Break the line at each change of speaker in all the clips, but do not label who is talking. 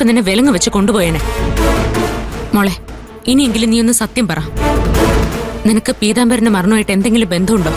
ഞാനിപ്പോ നിന്നെ വിലങ്ങ് വെച്ച് കൊണ്ടുപോയേനെ. മോളെ, ഇനിയെങ്കിലും നീ ഒന്ന് സത്യം പറ. നിനക്ക് പീതാംബരന്റെ മരണമായിട്ട് എന്തെങ്കിലും ബന്ധമുണ്ടോ?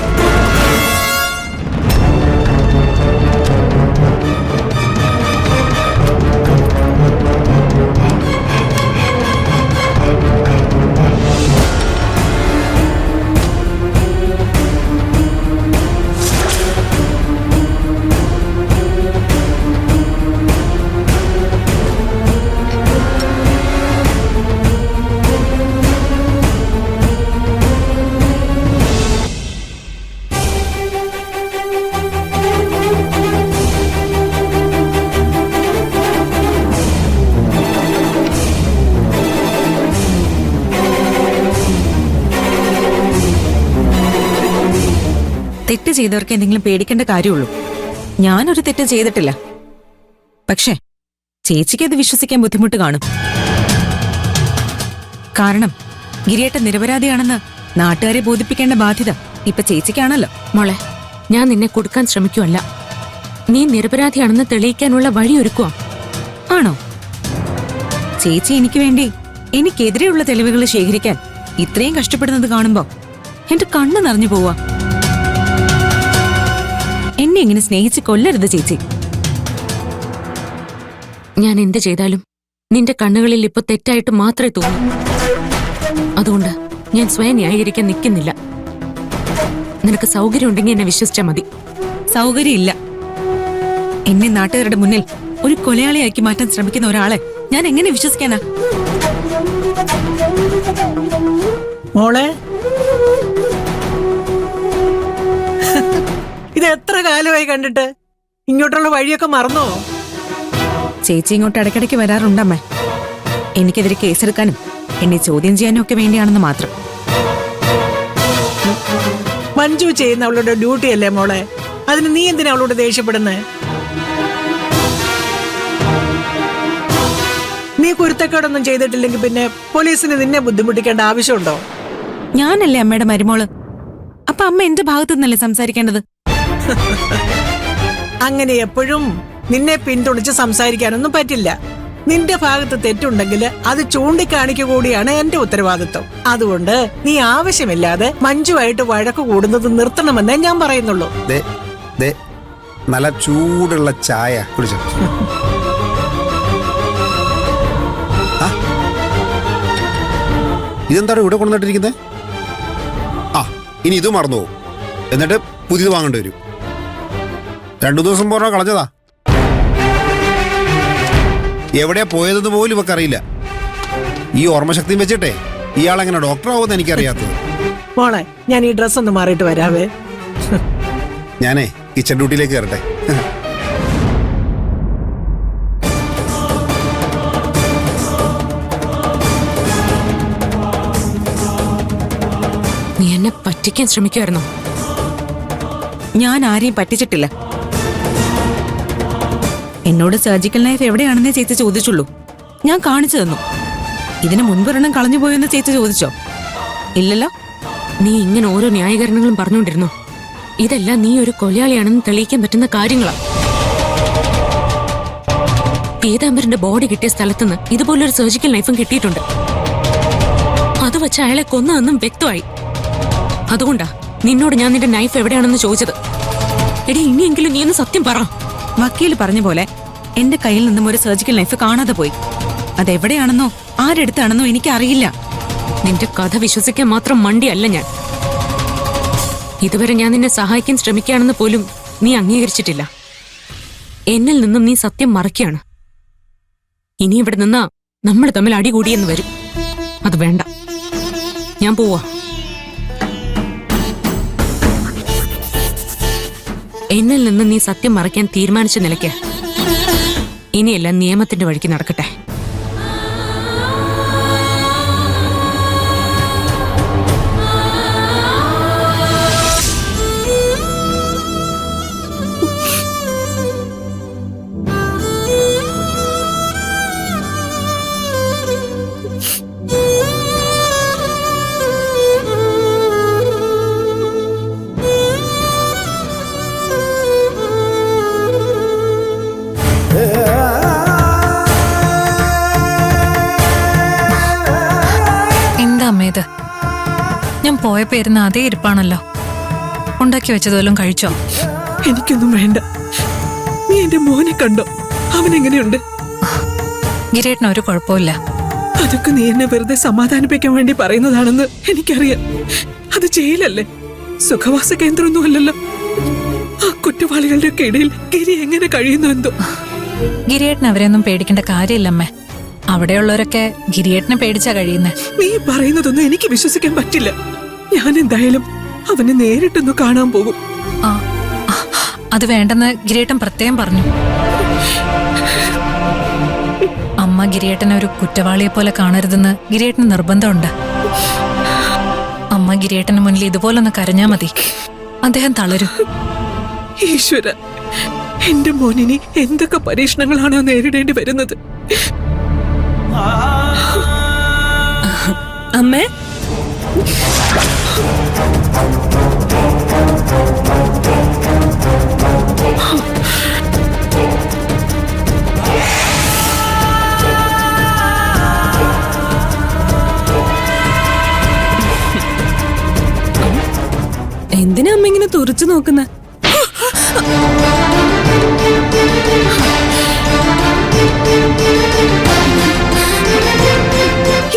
തെറ്റ് ചെയ്തവർക്ക് എന്തെങ്കിലും പേടിക്കേണ്ട കാര്യമുള്ളൂ. ഞാനൊരു തെറ്റ് ചെയ്തിട്ടില്ല. പക്ഷേ ചേച്ചിക്ക് അത് വിശ്വസിക്കാൻ ബുദ്ധിമുട്ട് കാണും. കാരണം ഗിരിയേട്ടൻ നിരപരാധിയാണെന്ന് നാട്ടുകാരെ ബോധിപ്പിക്കേണ്ട ബാധ്യത ഇപ്പൊ ചേച്ചിക്കാണല്ലോ.
മോളെ, ഞാൻ നിന്നെ കൊടുക്കാൻ ശ്രമിക്കുവല്ല. നീ നിരപരാധിയാണെന്ന് തെളിയിക്കാനുള്ള വഴിയൊരുക്കുക.
ആണോ? ചേച്ചി എനിക്ക് വേണ്ടി എനിക്കെതിരെയുള്ള തെളിവുകൾ ശേഖരിക്കാൻ ഇത്രയും കഷ്ടപ്പെടുന്നത് കാണുമ്പോ എന്റെ കണ്ണ് നിറഞ്ഞു പോവാ. എന്നെ ഇങ്ങനെ സ്നേഹിച്ച് കൊല്ലരുത് ചേച്ചി.
ഞാൻ എന്ത് ചെയ്താലും നിന്റെ കണ്ണുകളിൽ ഇപ്പൊ തെറ്റായിട്ട് മാത്രമേ തോന്നൂ. അതുകൊണ്ട് ഞാൻ സ്വയം ന്യായീകരിക്കാൻ നിൽക്കുന്നില്ല. നിനക്ക് സൗകര്യം ഉണ്ടെങ്കിൽ എന്നെ വിശ്വസിച്ചാൽ മതി.
സൗകര്യമില്ല. എന്നെ നാട്ടുകാരുടെ മുന്നിൽ ഒരു കൊലയാളിയാക്കി മാറ്റാൻ ശ്രമിക്കുന്ന ഒരാളെ ഞാൻ എങ്ങനെ വിശ്വസിക്കാനാ?
മോളെ, ഇത് എത്ര കാലമായി കണ്ടിട്ട്? ഇങ്ങോട്ടുള്ള വഴിയൊക്കെ മറന്നോ?
ചേച്ചി ഇങ്ങോട്ട് ഇടയ്ക്കിടയ്ക്ക് വരാറുണ്ടമ്മേ. എനിക്കെതിരെ കേസെടുക്കാനും എന്നെ ചോദ്യം ചെയ്യാനും ഒക്കെ വേണ്ടിയാണെന്ന് മാത്രം.
മഞ്ജു ചെയ്യുന്ന അവളുടെ ഡ്യൂട്ടി അല്ലേ മോളെ? അതിന് നീ എന്തിനാ അവളോട് ദേഷ്യപ്പെടുന്നേ? നീ കുരുത്തക്കേടൊന്നും ചെയ്തിട്ടില്ലെങ്കിൽ പിന്നെ പോലീസിന് നിന്നെ ബുദ്ധിമുട്ടിക്കേണ്ട ആവശ്യമുണ്ടോ?
ഞാനല്ലേ അമ്മയുടെ മരുമോള്. അപ്പൊ അമ്മ എന്റെ ഭാഗത്തു നിന്നല്ലേ സംസാരിക്കേണ്ടത്?
അങ്ങനെ എപ്പോഴും നിന്നെ പിന്തുണച്ച് സംസാരിക്കാനൊന്നും പറ്റില്ല. നിന്റെ ഭാഗത്ത് തെറ്റുണ്ടെങ്കിൽ അത് ചൂണ്ടിക്കാണിക്കുക കൂടിയാണ് എന്റെ ഉത്തരവാദിത്വം. അതുകൊണ്ട് നീ ആവശ്യമില്ലാതെ മഞ്ജുവായിട്ട് വഴക്ക് കൂടുന്നത് നിർത്തണമെന്നേ ഞാൻ പറയുന്നുള്ളൂ.
നല്ല ചൂടുള്ള ചായ കുടിച്ചോ. ഇതെന്താണ് ഇവിടെ കൊണ്ടുവന്നിട്ടിരിക്കുന്നത്? ഇനി ഇത് മറന്നു പോകും. എന്നിട്ട് പുതിയത് വാങ്ങേണ്ടി വരും. 2 ദിവസം പോരാ കളഞ്ഞതാ. എവിടെയാ പോയതെന്ന് പോലും ഇവക്കറിയില്ല. ഈ ഓർമ്മശക്തിയും വെച്ചിട്ടേ ഇയാളെങ്ങനെ ഡോക്ടറാവുമെന്ന് എനിക്കറിയാത്തത്.
മോളെ, ഞാൻ ഈ ഡ്രസ് ഒന്ന് മാറിയിട്ട് വരാവേ.
ഞാനേ കിച്ചൺ ഡ്യൂട്ടിയിലേക്ക് കയറട്ടെ.
നീ എന്നെ പറ്റിക്കാൻ ശ്രമിക്കുമായിരുന്നോ?
ഞാൻ ആരെയും പറ്റിച്ചിട്ടില്ല. എന്നോട് സർജിക്കൽ നൈഫ് എവിടെയാണെന്നേ ചേച്ചി ചോദിച്ചുള്ളൂ. ഞാൻ കാണിച്ചു തന്നു. ഇതിന് മുൻപൊരെണ്ണം കളഞ്ഞു പോയെന്ന് ചേച്ചി ചോദിച്ചോ? ഇല്ലല്ലോ.
നീ ഇങ്ങനെ ഓരോ ന്യായീകരണങ്ങളും പറഞ്ഞുകൊണ്ടിരുന്നു. ഇതെല്ലാം നീ ഒരു കൊലയാളിയാണെന്ന് തെളിയിക്കാൻ പറ്റുന്ന കാര്യങ്ങളാ. പീതാംബരന്റെ ബോഡി കിട്ടിയ സ്ഥലത്തുനിന്ന് ഇതുപോലൊരു സർജിക്കൽ നൈഫും കിട്ടിയിട്ടുണ്ട്. അത് വെച്ച് അയാളെ കൊന്നതെന്നും വ്യക്തമായി. അതുകൊണ്ടാ നിന്നോട് ഞാൻ നിന്റെ നൈഫ് എവിടെയാണെന്ന് ചോദിച്ചത്. എടി, ഇനിയെങ്കിലും നീ ഒന്ന് സത്യം പറ.
വക്കീൽ പറഞ്ഞ പോലെ എന്റെ കയ്യിൽ നിന്നും ഒരു സർജിക്കൽ നൈഫ് കാണാതെ പോയി. അതെവിടെയാണെന്നോ ആരെടുത്താണെന്നോ എനിക്കറിയില്ല.
നിന്റെ കഥ വിശ്വസിക്കാൻ മാത്രം മണ്ടിയല്ല ഞാൻ. ഇതുവരെ ഞാൻ നിന്നെ സഹായിക്കാൻ ശ്രമിക്കുകയാണെന്ന് പോലും നീ അംഗീകരിച്ചിട്ടില്ല. എന്നിൽ നിന്നും നീ സത്യം മറയ്ക്കുകയാണ്. ഇനി ഇവിടെ നിന്നാ നമ്മൾ തമ്മിൽ അടികൂടിയെന്ന് വരും. അത് വേണ്ട. ഞാൻ പോവാ. എന്നിൽ നിന്ന് നീ സത്യം മറയ്ക്കാൻ തീരുമാനിച്ച നിലയ്ക്ക് ഇനിയെല്ലാം നിയമത്തിന്റെ വഴിക്ക് നടക്കട്ടെ.
പോയപ്പോ ഇരുന്ന അതേ ഇരിപ്പാണല്ലോ. ഉണ്ടാക്കി വെച്ചതുവല്ലോ കഴിച്ചോ?
എനിക്കൊന്നും വേണ്ട. നീ എന്റെ മോനെ കണ്ടോ? അവനെങ്ങനെയുണ്ട്?
ഗിരിയേട്ടന് ഒരു കുഴപ്പമില്ല.
അതൊക്കെ നീ എന്നെ വെറുതെ സമാധാനിപ്പിക്കാൻ വേണ്ടി പറയുന്നതാണെന്ന് എനിക്കറിയാം. അത് ജയിലല്ലേ, സുഖവാസ കേന്ദ്രമൊന്നും അല്ലല്ലോ. ആ കുറ്റവാളികളുടെ ഒക്കെ ഇടയിൽ ഗിരി എങ്ങനെ കഴിയുന്നു എന്തോ.
ഗിരിയേട്ടന് അവരെയൊന്നും പേടിക്കേണ്ട കാര്യമില്ലമ്മേ. അവിടെയുള്ളവരൊക്കെ ഗിരിയേട്ടനെ പേടിച്ചാ കഴിയുന്നേ.
നീ പറയുന്നതൊന്നും എനിക്ക് വിശ്വസിക്കാൻ പറ്റില്ല. ഞാൻ എന്തായാലും അവനെ നേരിട്ടൊന്ന് കാണാൻ പോകും.
ആ, അത് വേണ്ടെന്ന് ഗിരിയേട്ടൻ പ്രത്യേകം പറഞ്ഞു. അമ്മ ഗിരിയേട്ടനെ ഒരു കുറ്റവാളിയെ പോലെ കാണരുതെന്ന് ഗിരിയേട്ടന് നിർബന്ധമുണ്ട്. അമ്മ ഗിരിയേട്ടന് മുന്നിൽ ഇതുപോലൊന്ന് കരഞ്ഞാ മതി, അദ്ദേഹം തളരും.
ഈശ്വര, എന്റെ മോനിനി എന്തൊക്കെ പരീക്ഷണങ്ങളാണോ നേരിടേണ്ടി വരുന്നത്.
അമ്മേ, എന്തിനാ അമ്മ ഇങ്ങനെ തുറച്ചു നോക്കുന്ന?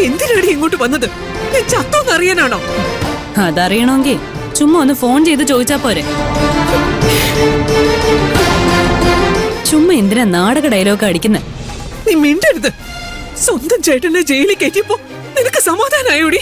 എന്തിനാണ് ഇങ്ങോട്ട് വന്നത്? നീ ചത്തോന്ന് അറിയാനാണോ?
അതറിയണമെങ്കിൽ ചുമ്മാ ഒന്ന് ഫോൺ ചെയ്ത് ചോദിച്ചാ പോരെ. ചുമ്മാ എന്തിനാ നാടക ഡയലോഗ് അടിക്കുന്നെ?
നീ മിണ്ടരുത്. സ്വന്തം ചേട്ടനെ ജയിലിൽ കയറ്റിയപ്പോ നിനക്ക് സമാധാനായോടി?